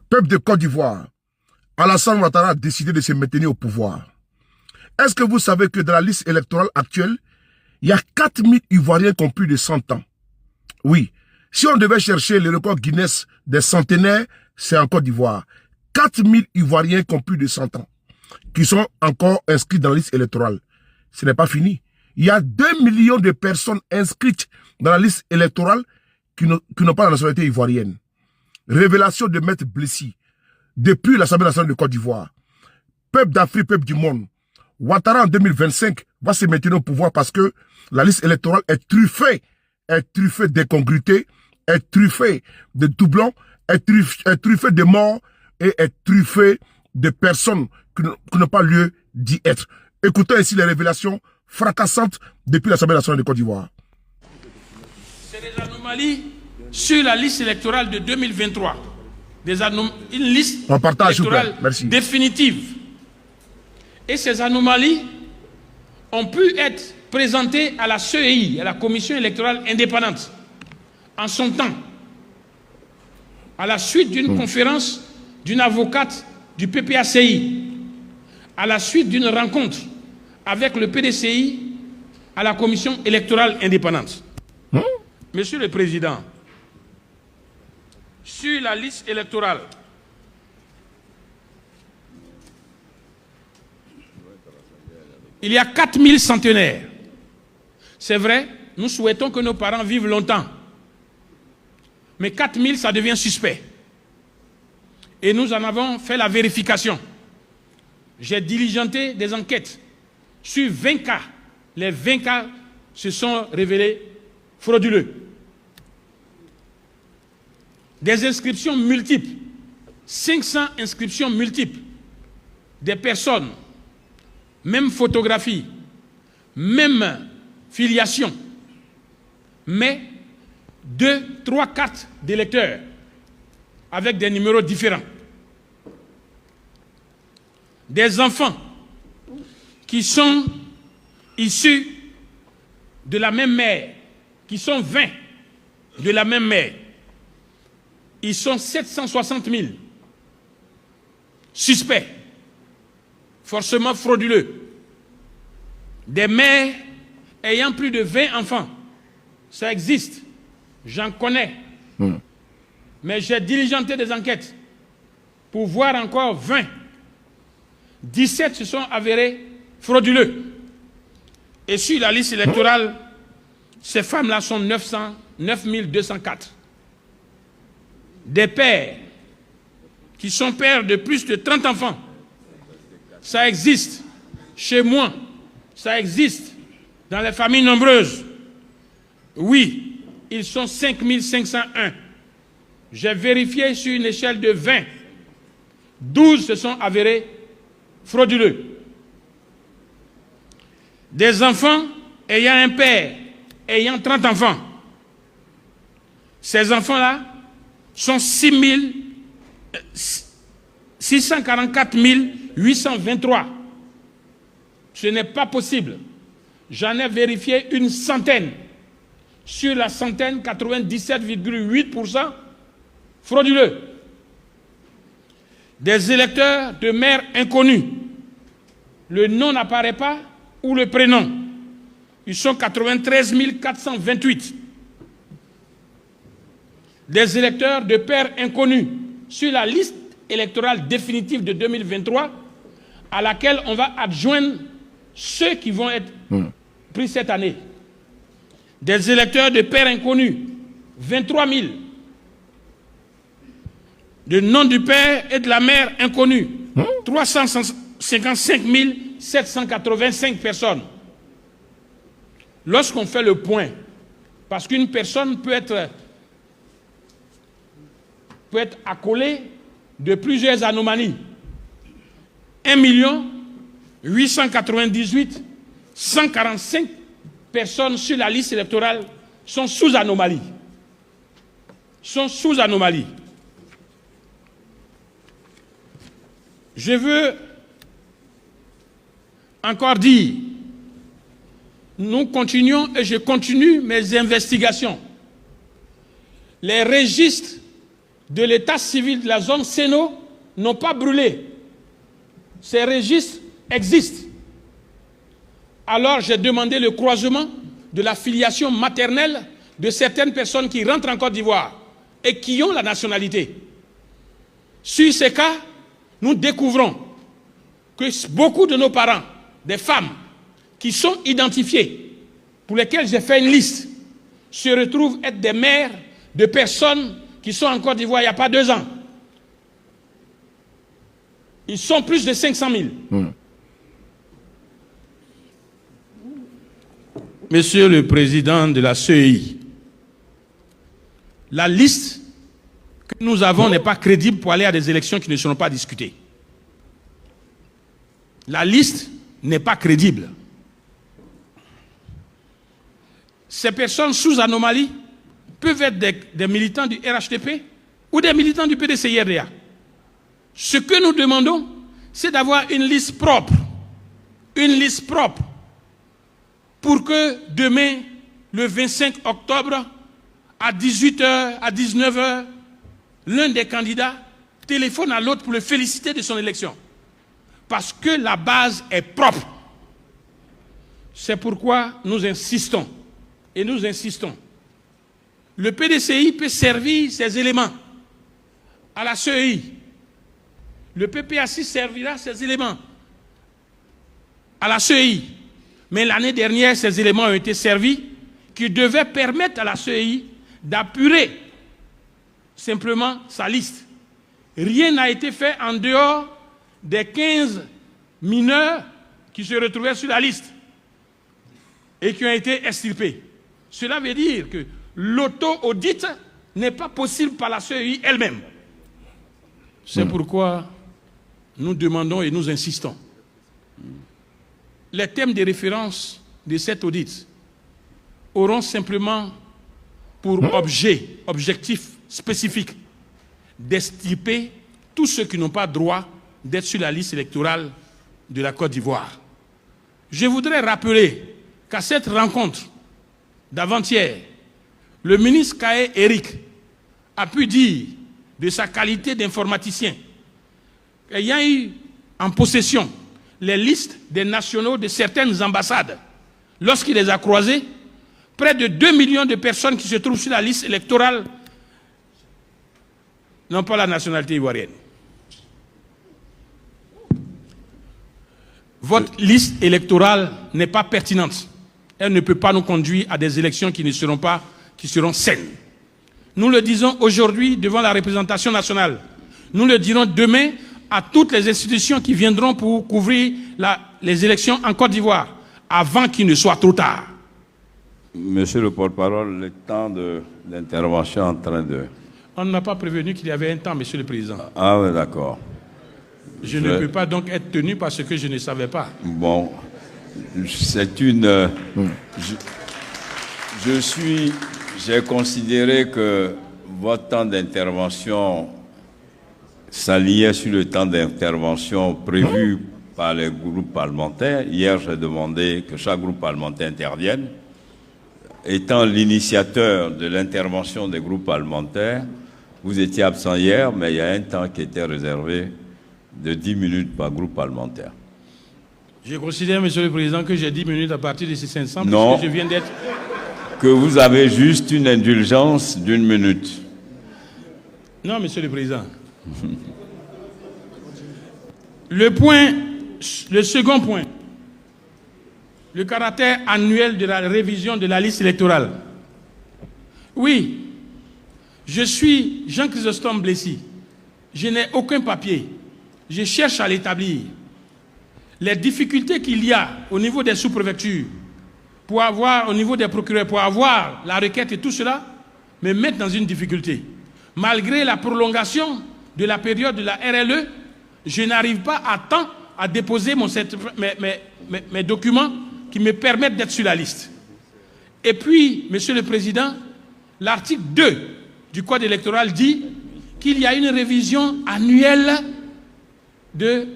Peuple de Côte d'Ivoire, Alassane Ouattara a décidé de se maintenir au pouvoir. Est-ce que vous savez que dans la liste électorale actuelle, il y a 4000 Ivoiriens qui ont plus de 100 ans? Oui. Si on devait chercher le record Guinness des centenaires, c'est en Côte d'Ivoire. 4000 Ivoiriens qui ont plus de 100 ans, qui sont encore inscrits dans la liste électorale. Ce n'est pas fini. Il y a 2 millions de personnes inscrites dans la liste électorale qui n'ont pas la nationalité ivoirienne. Révélation de Maître Blessis. Depuis l'Assemblée nationale de Côte d'Ivoire, peuple d'Afrique, peuple du monde, Ouattara en 2025 va se maintenir au pouvoir parce que la liste électorale est truffée d'incongruités, est truffée de doublons, est truffée de morts et est truffée de personnes qui n'ont pas lieu d'y être. Écoutons ici les révélations fracassantes depuis l'Assemblée nationale de Côte d'Ivoire. C'est des anomalies sur la liste électorale de 2023. Une liste électorale définitive. Et ces anomalies ont pu être présentées à la CEI, à la Commission électorale indépendante, en son temps, à la suite d'une conférence d'une avocate du PPACI, à la suite d'une rencontre avec le PDCI à la Commission électorale indépendante. Monsieur le Président, sur la liste électorale, il y a 4000 centenaires. C'est vrai, nous souhaitons que nos parents vivent longtemps. Mais 4000, ça devient suspect. Et nous en avons fait la vérification. J'ai diligenté des enquêtes sur 20 cas. Les 20 cas se sont révélés frauduleux. Des inscriptions multiples, 500 inscriptions multiples, des personnes, même photographie, même filiation, mais 2, 3 cartes d'électeurs avec des numéros différents. Des enfants qui sont issus de la même mère, qui sont 20 de la même mère. Ils sont 760 000 suspects, forcément frauduleux. Des mères ayant plus de 20 enfants, ça existe, j'en connais. Mais j'ai diligenté des enquêtes pour voir encore 20. 17 se sont avérés frauduleux. Et sur la liste électorale, ces femmes-là sont 9204. Des pères qui sont pères de plus de 30 enfants. Ça existe chez moi, ça existe dans les familles nombreuses. Oui, ils sont 5501. J'ai vérifié sur une échelle de 20. 12 se sont avérés frauduleux. Des enfants ayant un père, ayant 30 enfants. Ces enfants-là sont 644 823. Ce n'est pas possible. J'en ai vérifié une centaine. Sur la centaine, 97,8% frauduleux. Des électeurs de mères inconnues. Le nom n'apparaît pas ou le prénom. Ils sont 93 428. Des électeurs de pères inconnus sur la liste électorale définitive de 2023 à laquelle on va adjoindre ceux qui vont être pris cette année. Des électeurs de pères inconnus, 23 000. De nom du père et de la mère inconnus, 355 785 personnes. Lorsqu'on fait le point, parce qu'une personne peut être accolée de plusieurs anomalies. 1 898 145 personnes sur la liste électorale sont sous anomalie. Je veux encore dire, nous continuons et je continue mes investigations. Les registres de l'état civil de la zone Séno n'ont pas brûlé. Ces registres existent. Alors j'ai demandé le croisement de la filiation maternelle de certaines personnes qui rentrent en Côte d'Ivoire et qui ont la nationalité. Sur ces cas, nous découvrons que beaucoup de nos parents, des femmes qui sont identifiées, pour lesquelles j'ai fait une liste, se retrouvent être des mères de personnes qui sont en Côte d'Ivoire il n'y a pas 2 ans. Ils sont plus de 500 000. Monsieur le Président de la CEI, la liste que nous avons n'est pas crédible pour aller à des élections qui ne seront pas discutées. La liste n'est pas crédible. Ces personnes sous anomalie peuvent être des militants du RHDP ou des militants du PDCI-RDA. Ce que nous demandons, c'est d'avoir une liste propre. Une liste propre pour que demain, le 25 octobre, à 18h, à 19h, l'un des candidats téléphone à l'autre pour le féliciter de son élection. Parce que la base est propre. C'est pourquoi nous insistons. Et nous insistons. Le PDCI peut servir ses éléments à la CEI. Le PPAC servira ses éléments à la CEI. Mais l'année dernière, ces éléments ont été servis qui devaient permettre à la CEI d'apurer simplement sa liste. Rien n'a été fait en dehors des 15 mineurs qui se retrouvaient sur la liste et qui ont été extirpés. Cela veut dire que l'auto-audit n'est pas possible par la CEI elle-même. C'est pourquoi nous demandons et nous insistons. Les thèmes de référence de cet audit auront simplement pour objectif spécifique d'extirper tous ceux qui n'ont pas droit d'être sur la liste électorale de la Côte d'Ivoire. Je voudrais rappeler qu'à cette rencontre d'avant-hier, le ministre Kaé Eric a pu dire, de sa qualité d'informaticien, qu'il y a eu en possession les listes des nationaux de certaines ambassades. Lorsqu'il les a croisés, près de 2 millions de personnes qui se trouvent sur la liste électorale n'ont pas la nationalité ivoirienne. Votre liste électorale n'est pas pertinente. Elle ne peut pas nous conduire à des élections qui seront saines. Nous le disons aujourd'hui devant la représentation nationale. Nous le dirons demain à toutes les institutions qui viendront pour couvrir les élections en Côte d'Ivoire, avant qu'il ne soit trop tard. Monsieur le porte-parole, le temps de l'intervention en train de... On n'a pas prévenu qu'il y avait un temps, Monsieur le Président. Ah oui, d'accord. Je ne peux pas donc être tenu parce que je ne savais pas. Bon, c'est une... J'ai considéré que votre temps d'intervention s'alliait sur le temps d'intervention prévu par les groupes parlementaires. Hier, j'ai demandé que chaque groupe parlementaire intervienne. Étant l'initiateur de l'intervention des groupes parlementaires, vous étiez absent hier, mais il y a un temps qui était réservé de 10 minutes par groupe parlementaire. Je considère, Monsieur le Président, que j'ai 10 minutes à partir de ces 500, non, puisque je viens d'être... Que vous avez juste une indulgence d'1 minute. Non, Monsieur le Président. Le second point, le caractère annuel de la révision de la liste électorale. Oui, je suis Jean Chrysostome Blessy. Je n'ai aucun papier. Je cherche à l'établir. Les difficultés qu'il y a au niveau des sous-préfectures, pour avoir, au niveau des procureurs, pour avoir la requête et tout cela, me mettent dans une difficulté. Malgré la prolongation de la période de la RLE, je n'arrive pas à temps à déposer mes documents qui me permettent d'être sur la liste. Et puis, Monsieur le Président, l'article 2 du Code électoral dit qu'il y a une révision annuelle de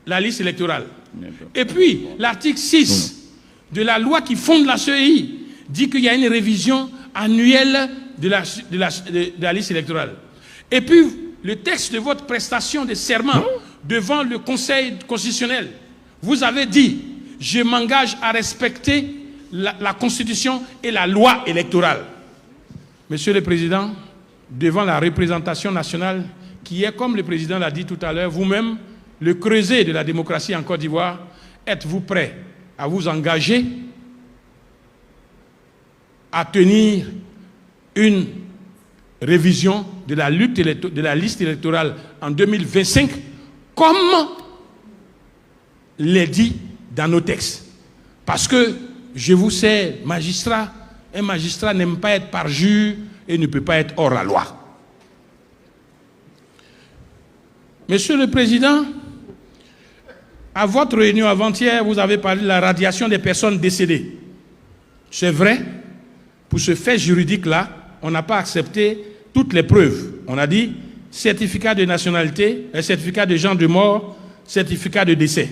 la liste électorale. Et puis, l'article 6 de la loi qui fonde la CEI dit qu'il y a une révision annuelle de la liste électorale. Et puis, le texte de votre prestation de serment devant le Conseil constitutionnel, vous avez dit, je m'engage à respecter la Constitution et la loi électorale. Monsieur le Président, devant la représentation nationale, qui est, comme le Président l'a dit tout à l'heure, vous-même, le creuset de la démocratie en Côte d'Ivoire, êtes-vous prêt à vous engager à tenir une révision de la liste électorale en 2025, comme l'est dit dans nos textes? Parce que, je vous sais, magistrat, un magistrat n'aime pas être parjure et ne peut pas être hors la loi. Monsieur le Président, à votre réunion avant-hier, vous avez parlé de la radiation des personnes décédées. C'est vrai, pour ce fait juridique-là, on n'a pas accepté toutes les preuves. On a dit certificat de nationalité, certificat de genre de mort, certificat de décès.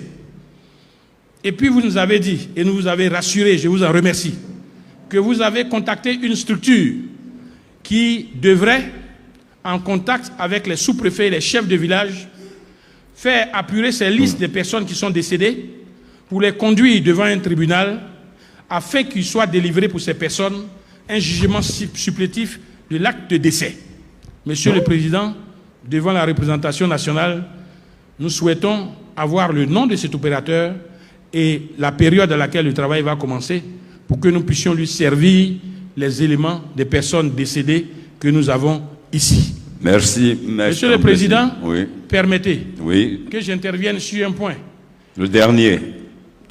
Et puis vous nous avez dit, et nous vous avez rassuré, je vous en remercie, que vous avez contacté une structure qui devrait, en contact avec les sous-préfets et les chefs de village, faire apurer ces listes de personnes qui sont décédées pour les conduire devant un tribunal afin qu'il soit délivré pour ces personnes un jugement supplétif de l'acte de décès. Monsieur le Président, devant la représentation nationale, nous souhaitons avoir le nom de cet opérateur et la période à laquelle le travail va commencer pour que nous puissions lui servir les éléments des personnes décédées que nous avons ici. Merci, Monsieur le Président, oui. Permettez que j'intervienne sur un point. Le dernier,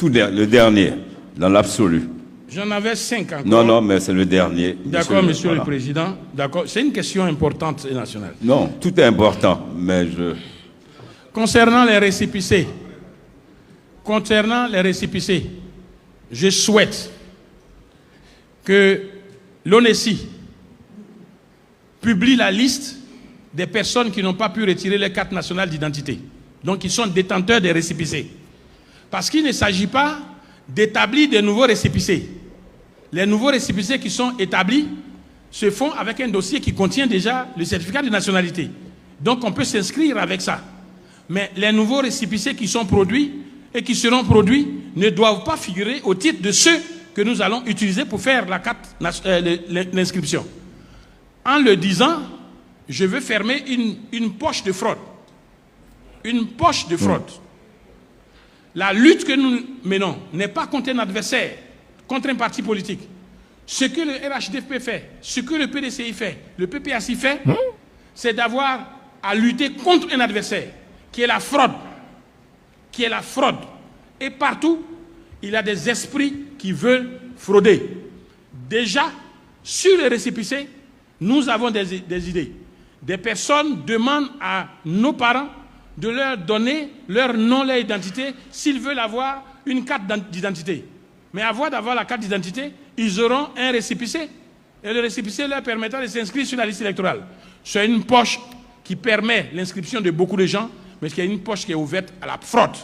le dernier, dans l'absolu. J'en avais 5 encore. Non, mais c'est le dernier. D'accord, Monsieur le Président. D'accord, c'est une question importante et nationale. Non, tout est important, mais je... Concernant les récépissés, je souhaite que l'ONESI publie la liste des personnes qui n'ont pas pu retirer leur carte nationale d'identité. Donc, ils sont détenteurs des récépissés. Parce qu'il ne s'agit pas d'établir de nouveaux récépissés. Les nouveaux récépissés qui sont établis se font avec un dossier qui contient déjà le certificat de nationalité. Donc, on peut s'inscrire avec ça. Mais les nouveaux récépissés qui sont produits et qui seront produits ne doivent pas figurer au titre de ceux que nous allons utiliser pour faire la carte, l'inscription. En le disant, je veux fermer une poche de fraude. Une poche de fraude. La lutte que nous menons n'est pas contre un adversaire, contre un parti politique. Ce que le RHDP fait, ce que le PDCI fait, le PPACI fait, c'est d'avoir à lutter contre un adversaire, qui est la fraude. Et partout, il y a des esprits qui veulent frauder. Déjà, sur les récépissés, nous avons des idées. Des personnes demandent à nos parents de leur donner leur nom, leur identité, s'ils veulent avoir une carte d'identité. Mais avant d'avoir la carte d'identité, ils auront un récépissé. Et le récépissé leur permettra de s'inscrire sur la liste électorale. C'est une poche qui permet l'inscription de beaucoup de gens, mais qui est une poche qui est ouverte à la fraude.